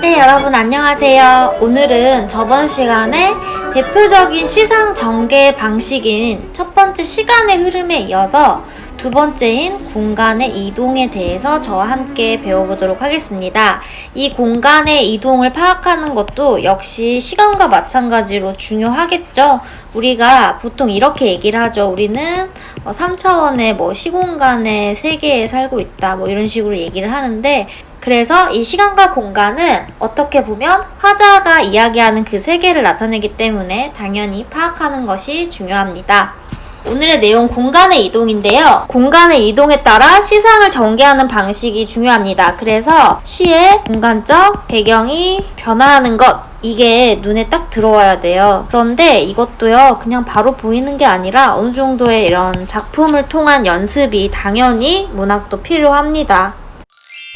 네, 여러분 안녕하세요. 오늘은 저번 시간에 대표적인 시상 전개 방식인 첫 번째 시간의 흐름에 이어서 두 번째인 공간의 이동에 대해서 저와 함께 배워보도록 하겠습니다. 이 공간의 이동을 파악하는 것도 역시 시간과 마찬가지로 중요하겠죠. 우리가 보통 이렇게 얘기를 하죠. 우리는 3차원의 시공간의 세계에 살고 있다. 이런 식으로 얘기를 하는데, 그래서 이 시간과 공간은 어떻게 보면 화자가 이야기하는 그 세계를 나타내기 때문에 당연히 파악하는 것이 중요합니다. 오늘의 내용 공간의 이동인데요. 공간의 이동에 따라 시상을 전개하는 방식이 중요합니다. 그래서 시의 공간적 배경이 변화하는 것, 이게 눈에 딱 들어와야 돼요. 그런데 이것도요, 그냥 바로 보이는 게 아니라 어느 정도의 이런 작품을 통한 연습이 당연히 문학도 필요합니다.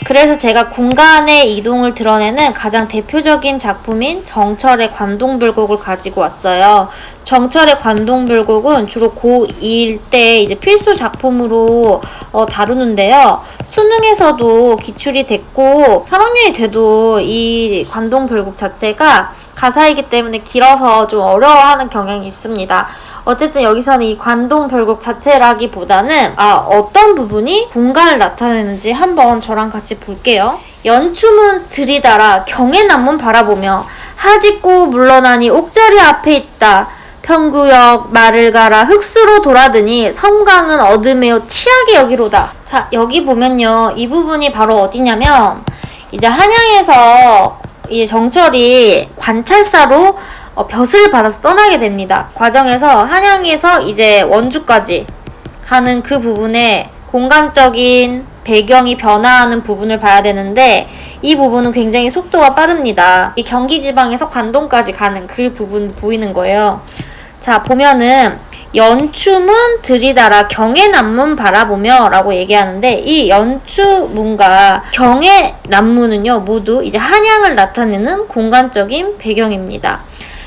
그래서 제가 공간의 이동을 드러내는 가장 대표적인 작품인 정철의 관동불곡을 가지고 왔어요. 정철의 관동불곡은 주로 고2일 때 이제 필수 작품으로 다루는데요. 수능에서도 기출이 됐고 3학년이 돼도 이 관동불곡 자체가 가사이기 때문에 길어서 좀 어려워하는 경향이 있습니다. 어쨌든 여기서는 이 관동불곡 자체라기보다는 어떤 부분이 공간을 나타내는지 한번 저랑 같이 볼게요. 연춤은 들이달아 경의남문 바라보며 하짓고 물러나니 옥저리 앞에 있다. 평구역 말을 갈아 흑수로 돌아드니 섬강은 어둠에요 치하게 여기로다. 자, 여기 보면요, 이 부분이 바로 어디냐면 이제 한양에서 이 정철이 관찰사로 벼슬을 받아서 떠나게 됩니다. 과정에서 한양에서 이제 원주까지 가는 그 부분에 공간적인 배경이 변화하는 부분을 봐야 되는데, 이 부분은 굉장히 속도가 빠릅니다. 이 경기지방에서 관동까지 가는 그 부분 보이는 거예요. 자, 보면은 연춤은 들이달아 경의남문 바라보며 라고 얘기하는데, 이 연추문과 경의남문은요 모두 이제 한양을 나타내는 공간적인 배경입니다.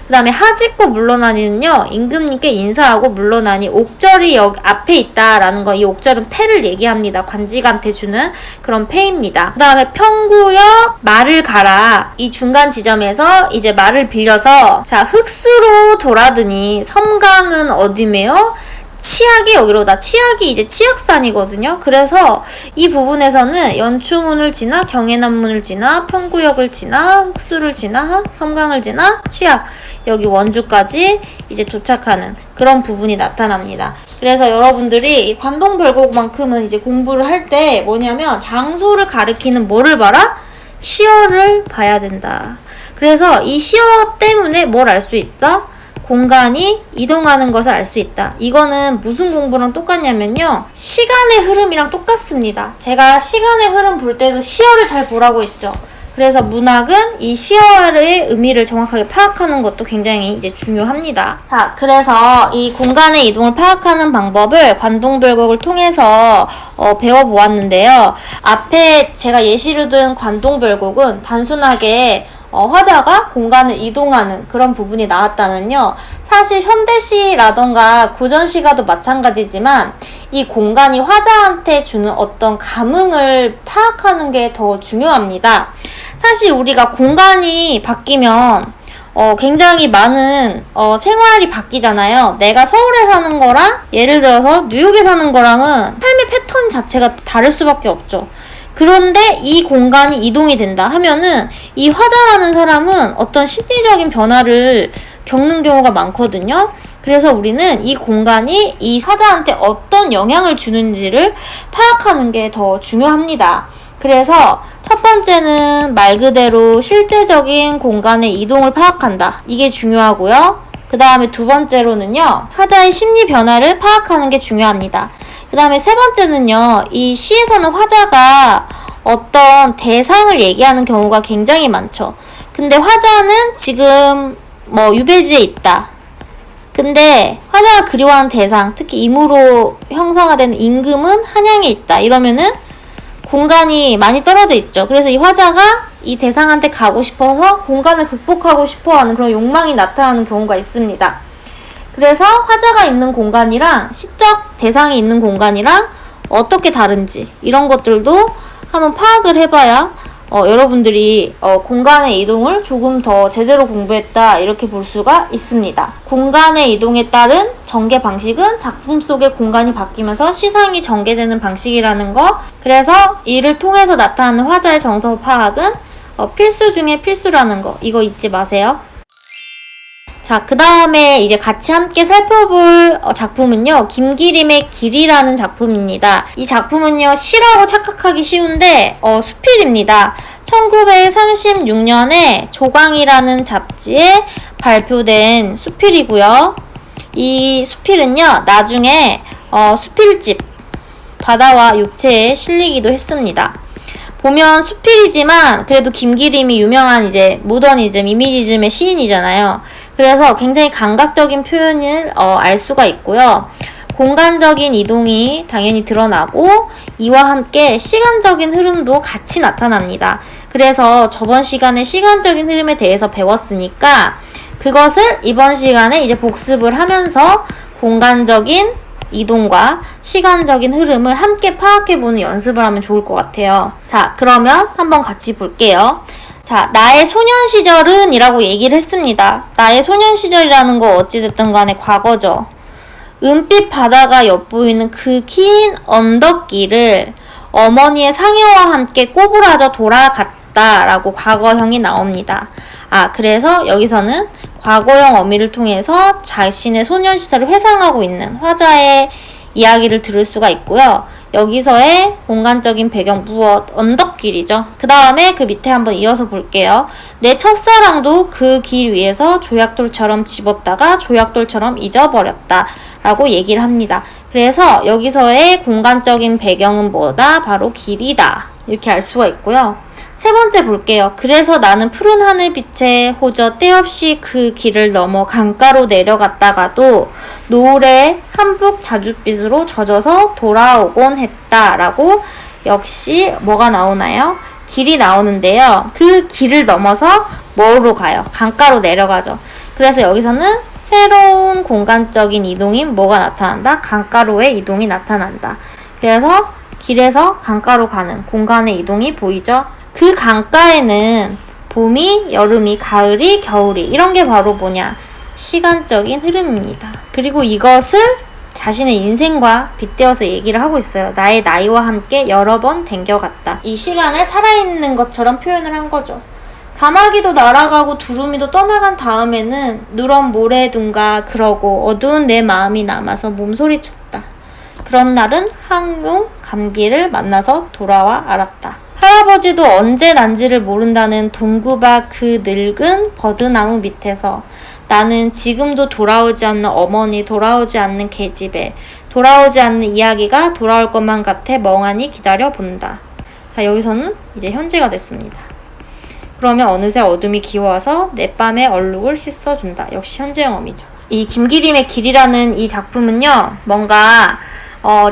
그 다음에 하짓고 물러나니는요, 임금님께 인사하고 물러나니 옥절이 여기 앞에 있다라는 거, 이 옥절은 패를 얘기합니다. 관직한테 주는 그런 패입니다. 그 다음에 평구역 말을 가라, 이 중간 지점에서 이제 말을 빌려서 자, 흑수로 돌아드니 섬강은 어디매요? 치악이 여기로다. 치악이 이제 치악산이거든요. 그래서 이 부분에서는 연추문을 지나 경의남문을 지나 평구역을 지나 흑수를 지나 섬강을 지나 치악, 여기 원주까지 이제 도착하는 그런 부분이 나타납니다. 그래서 여러분들이 이 관동불곡만큼은 이제 공부를 할 때 뭐냐면 장소를 가리키는 뭐를 봐라? 시어를 봐야 된다. 그래서 이 시어 때문에 뭘 알 수 있다? 공간이 이동하는 것을 알 수 있다. 이거는 무슨 공부랑 똑같냐면요, 시간의 흐름이랑 똑같습니다. 제가 시간의 흐름 볼 때도 시어를 잘 보라고 했죠. 그래서 문학은 이 시어의 의미를 정확하게 파악하는 것도 굉장히 이제 중요합니다. 자, 그래서 이 공간의 이동을 파악하는 방법을 관동불곡을 통해서 배워보았는데요. 앞에 제가 예시로 든 관동불곡은 단순하게 화자가 공간을 이동하는 그런 부분이 나왔다면요, 사실 현대시라던가 고전시가도 마찬가지지만 이 공간이 화자한테 주는 어떤 감흥을 파악하는 게 더 중요합니다. 사실 우리가 공간이 바뀌면 굉장히 많은 생활이 바뀌잖아요. 내가 서울에 사는 거랑 예를 들어서 뉴욕에 사는 거랑은 삶의 패턴 자체가 다를 수밖에 없죠. 그런데 이 공간이 이동이 된다 하면은 이 화자라는 사람은 어떤 심리적인 변화를 겪는 경우가 많거든요. 그래서 우리는 이 공간이 이 화자한테 어떤 영향을 주는지를 파악하는 게 더 중요합니다. 그래서 첫 번째는 말 그대로 실제적인 공간의 이동을 파악한다. 이게 중요하고요. 그 다음에 두 번째로는요, 화자의 심리 변화를 파악하는 게 중요합니다. 그 다음에 세 번째는요, 이 시에서는 화자가 어떤 대상을 얘기하는 경우가 굉장히 많죠. 근데 화자는 지금 유배지에 있다. 근데 화자가 그리워하는 대상, 특히 임으로 형상화되는 임금은 한양에 있다. 이러면은 공간이 많이 떨어져 있죠. 그래서 이 화자가 이 대상한테 가고 싶어서 공간을 극복하고 싶어하는 그런 욕망이 나타나는 경우가 있습니다. 그래서 화자가 있는 공간이랑 시적 대상이 있는 공간이랑 어떻게 다른지 이런 것들도 한번 파악을 해봐야 여러분들이 공간의 이동을 조금 더 제대로 공부했다 이렇게 볼 수가 있습니다. 공간의 이동에 따른 전개 방식은 작품 속의 공간이 바뀌면서 시상이 전개되는 방식이라는 거. 그래서 이를 통해서 나타나는 화자의 정서 파악은 필수 중에 필수라는 거. 이거 잊지 마세요. 자, 그 다음에 이제 같이 함께 살펴볼 작품은요, 김기림의 길이라는 작품입니다. 이 작품은요, 시라고 착각하기 쉬운데 수필입니다. 1936년에 조광이라는 잡지에 발표된 수필이고요. 이 수필은요, 나중에 수필집 바다와 육체에 실리기도 했습니다. 보면 수필이지만 그래도 김기림이 유명한 이제 모더니즘, 이미지즘의 시인이잖아요. 그래서 굉장히 감각적인 표현을 알 수가 있고요. 공간적인 이동이 당연히 드러나고 이와 함께 시간적인 흐름도 같이 나타납니다. 그래서 저번 시간에 시간적인 흐름에 대해서 배웠으니까 그것을 이번 시간에 이제 복습을 하면서 공간적인 이동과 시간적인 흐름을 함께 파악해보는 연습을 하면 좋을 것 같아요. 자, 그러면 한번 같이 볼게요. 자, 나의 소년 시절은 이라고 얘기를 했습니다. 나의 소년 시절이라는 거 어찌됐든 간에 과거죠. 은빛 바다가 엿보이는 그 긴 언덕길을 어머니의 상여와 함께 꼬부라져 돌아갔다라고 과거형이 나옵니다. 그래서 여기서는 과거형 어미를 통해서 자신의 소년 시절을 회상하고 있는 화자의 이야기를 들을 수가 있고요. 여기서의 공간적인 배경 무엇? 언덕길이죠. 그 다음에 그 밑에 한번 이어서 볼게요. 내 첫사랑도 그 길 위에서 조약돌처럼 집었다가 조약돌처럼 잊어버렸다 라고 얘기를 합니다. 그래서 여기서의 공간적인 배경은 뭐다? 바로 길이다. 이렇게 알 수가 있고요. 세 번째 볼게요. 그래서 나는 푸른 하늘빛에 호저 때없이 그 길을 넘어 강가로 내려갔다가도 노을의 한북 자줏빛으로 젖어서 돌아오곤 했다라고 역시 뭐가 나오나요? 길이 나오는데요. 그 길을 넘어서 뭐로 가요? 강가로 내려가죠. 그래서 여기서는 새로운 공간적인 이동인 뭐가 나타난다? 강가로의 이동이 나타난다. 그래서 길에서 강가로 가는 공간의 이동이 보이죠? 그 강가에는 봄이, 여름이, 가을이, 겨울이 이런 게 바로 뭐냐? 시간적인 흐름입니다. 그리고 이것을 자신의 인생과 빗대어서 얘기를 하고 있어요. 나의 나이와 함께 여러 번 댕겨갔다. 이 시간을 살아있는 것처럼 표현을 한 거죠. 가마귀도 날아가고 두루미도 떠나간 다음에는 누런 모래둔가 그러고 어두운 내 마음이 남아서 몸소리쳤다. 그런 날은 항용 감기를 만나서 돌아와 알았다. 할아버지도 언제 난지를 모른다는 동구밭 그 늙은 버드나무 밑에서 나는 지금도 돌아오지 않는 어머니, 돌아오지 않는 계집애, 돌아오지 않는 이야기가 돌아올 것만 같아 멍하니 기다려본다. 자, 여기서는 이제 현재가 됐습니다. 그러면 어느새 어둠이 기워와서 내 뺨에 얼룩을 씻어준다. 역시 현재형 어미죠. 이 김기림의 길이라는 이 작품은요, 뭔가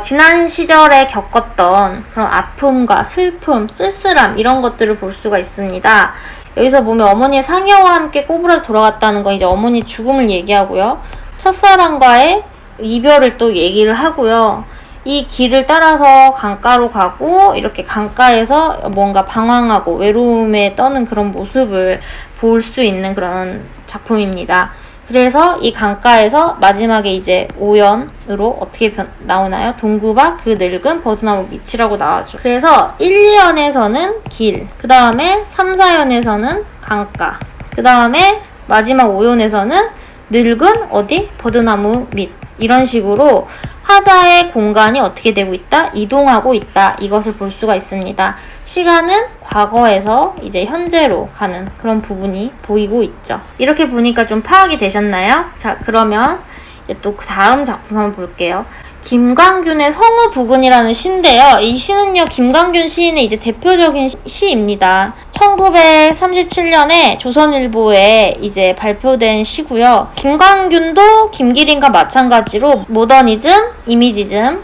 지난 시절에 겪었던 그런 아픔과 슬픔, 쓸쓸함 이런 것들을 볼 수가 있습니다. 여기서 보면 어머니의 상여와 함께 꼬부라져 돌아갔다는 건 이제 어머니 죽음을 얘기하고요. 첫사랑과의 이별을 또 얘기를 하고요. 이 길을 따라서 강가로 가고 이렇게 강가에서 뭔가 방황하고 외로움에 떠는 그런 모습을 볼 수 있는 그런 작품입니다. 그래서 이 강가에서 마지막에 이제 오연으로 어떻게 나오나요? 동구밭 그 늙은 버드나무 밑이라고 나와죠. 그래서 1, 2연에서는 길, 그 다음에 3, 4연에서는 강가, 그 다음에 마지막 5연에서는 늙은 어디? 버드나무 밑. 이런 식으로 화자의 공간이 어떻게 되고 있다? 이동하고 있다. 이것을 볼 수가 있습니다. 시간은 과거에서 이제 현재로 가는 그런 부분이 보이고 있죠. 이렇게 보니까 좀 파악이 되셨나요? 자, 그러면 이제 또 그 다음 작품 한번 볼게요. 김광균의 성우부근이라는 시인데요. 이 시는요, 김광균 시인의 이제 대표적인 시입니다. 1937년에 조선일보에 이제 발표된 시고요. 김광균도 김기림과 마찬가지로 모더니즘, 이미지즘,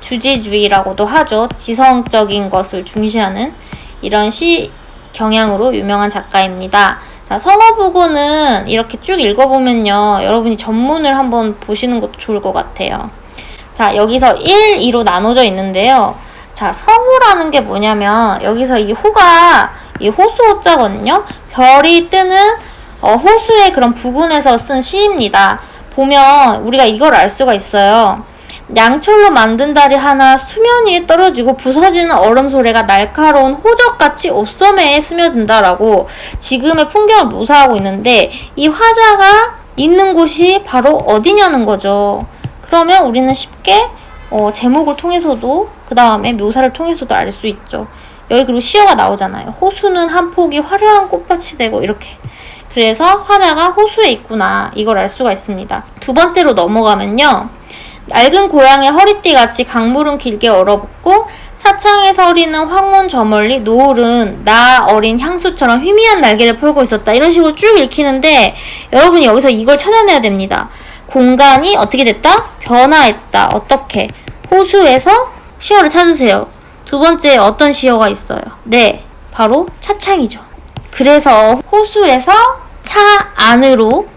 주지주의라고도 하죠. 지성적인 것을 중시하는 이런 시 경향으로 유명한 작가입니다. 자, 성어부고는 이렇게 쭉 읽어보면요, 여러분이 전문을 한번 보시는 것도 좋을 것 같아요. 자, 여기서 1, 2로 나눠져 있는데요. 자, 성호라는 게 뭐냐면 여기서 이 호가 이 호수호자거든요. 별이 뜨는 호수의 그런 부근에서 쓴 시입니다. 보면 우리가 이걸 알 수가 있어요. 양철로 만든 다리 하나 수면 위에 떨어지고 부서지는 얼음 소리가 날카로운 호적같이 옥섬에 스며든다라고 지금의 풍경을 묘사하고 있는데, 이 화자가 있는 곳이 바로 어디냐는 거죠. 그러면 우리는 쉽게 제목을 통해서도 그 다음에 묘사를 통해서도 알 수 있죠. 여기 그리고 시어가 나오잖아요. 호수는 한 폭이 화려한 꽃밭이 되고, 이렇게. 그래서 화자가 호수에 있구나, 이걸 알 수가 있습니다. 두 번째로 넘어가면요, 낡은 고양이의 허리띠같이 강물은 길게 얼어붙고 차창에 서리는 황혼 저 멀리 노을은 나 어린 향수처럼 희미한 날개를 펴고 있었다, 이런 식으로 쭉 읽히는데, 여러분이 여기서 이걸 찾아내야 됩니다. 공간이 어떻게 됐다? 변화했다. 어떻게? 호수에서 시어를 찾으세요. 두 번째 어떤 시어가 있어요? 네, 바로 차창이죠. 그래서 호수에서 차 안으로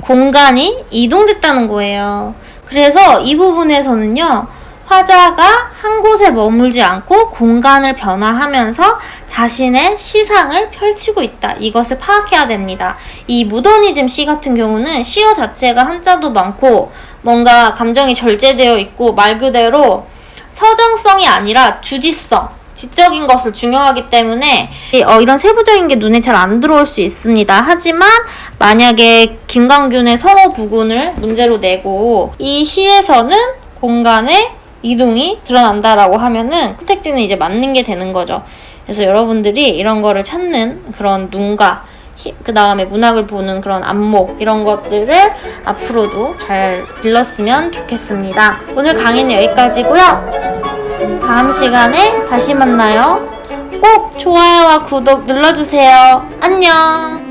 공간이 이동됐다는 거예요. 그래서 이 부분에서는요, 화자가 한 곳에 머물지 않고 공간을 변화하면서 자신의 시상을 펼치고 있다, 이것을 파악해야 됩니다. 이 모더니즘 시 같은 경우는 시어 자체가 한자도 많고 뭔가 감정이 절제되어 있고 말 그대로 서정성이 아니라 주지성, 지적인 것을 중요하기 때문에 이런 세부적인 게 눈에 잘 안 들어올 수 있습니다. 하지만 만약에 김광균의 성어 부군을 문제로 내고 이 시에서는 공간의 이동이 드러난다라고 하면은 선택지는 이제 맞는 게 되는 거죠. 그래서 여러분들이 이런 거를 찾는 그런 눈과 그 다음에 문학을 보는 그런 안목, 이런 것들을 앞으로도 잘 길렀으면 좋겠습니다. 오늘 강의는 여기까지고요. 다음 시간에 다시 만나요. 꼭 좋아요와 구독 눌러주세요. 안녕.